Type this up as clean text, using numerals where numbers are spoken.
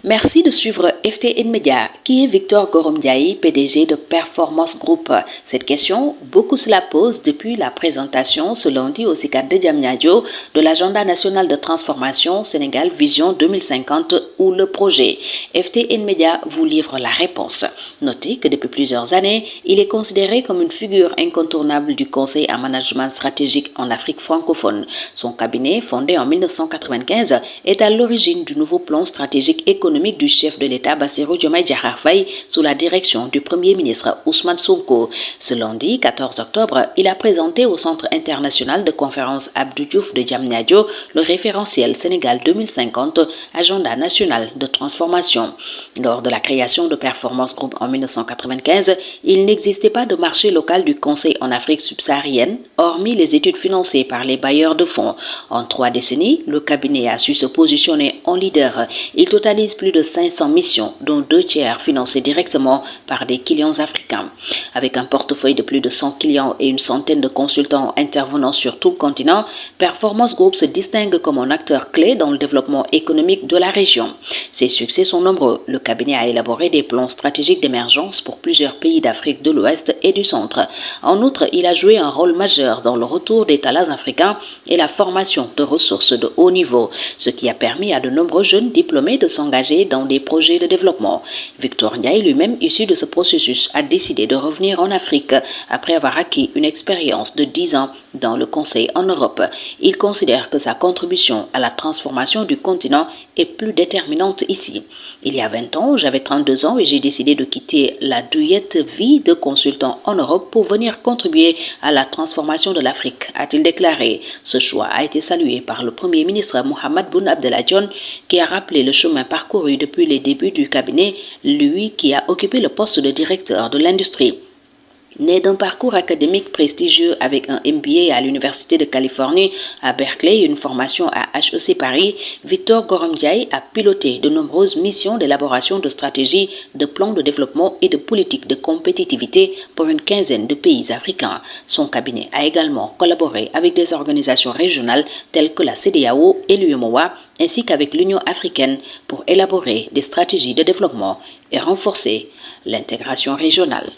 Merci de suivre FTN Media. Qui est Victor Gorom Ndiaye, PDG de Performance Group? Cette question, beaucoup se la posent depuis la présentation ce lundi au CICAD de Diamniadio de l'agenda national de transformation Sénégal Vision 2050 ou le projet. FTN Media vous livre la réponse. Notez que depuis plusieurs années, il est considéré comme une figure incontournable du Conseil en management stratégique en Afrique francophone. Son cabinet, fondé en 1995, est à l'origine du nouveau plan stratégique économique du chef de l'État Bassirou Diomaye Diakhar Faye sous la direction du Premier ministre Ousmane Sonko. Ce lundi 14 octobre, il a présenté au Centre international de conférence Abdou Diouf de Diamniadio le référentiel Sénégal 2050, agenda national de transformation. Lors de la création de Performance Group en 1995, il n'existait pas de marché local du Conseil en Afrique subsaharienne, hormis les études financées par les bailleurs de fonds. En 3 décennies, le cabinet a su se positionner en leader. Il totalise plus de 500 missions, dont 2 tiers financées directement par des clients africains. Avec un portefeuille de plus de 100 clients et une centaine de consultants intervenant sur tout le continent, Performance Group se distingue comme un acteur clé dans le développement économique de la région. Ses succès sont nombreux. Le cabinet a élaboré des plans stratégiques d'émergence pour plusieurs pays d'Afrique de l'Ouest et du Centre. En outre, il a joué un rôle majeur dans le retour des talents africains et la formation de ressources de haut niveau, ce qui a permis à de nombreux jeunes diplômés de s'engager dans des projets de développement. Victor Ndiaye, lui-même issu de ce processus, a décidé de revenir en Afrique après avoir acquis une expérience de 10 ans dans le Conseil en Europe. Il considère que sa contribution à la transformation du continent est plus déterminante ici. Il y a 20 ans, j'avais 32 ans et j'ai décidé de quitter la douillette vie de consultant en Europe pour venir contribuer à la transformation de l'Afrique, a-t-il déclaré. Ce choix a été salué par le Premier ministre Mohamed Boun Abdallah Dionne, qui a rappelé le chemin parcouru depuis les débuts du cabinet, lui qui a occupé le poste de directeur de l'industrie. Né d'un parcours académique prestigieux avec un MBA à l'Université de Californie à Berkeley et une formation à HEC Paris, Victor Gorom Ndiaye a piloté de nombreuses missions d'élaboration de stratégies, de plans de développement et de politiques de compétitivité pour une quinzaine de pays africains. Son cabinet a également collaboré avec des organisations régionales telles que la CEDEAO et l'UEMOA, ainsi qu'avec l'Union africaine pour élaborer des stratégies de développement et renforcer l'intégration régionale.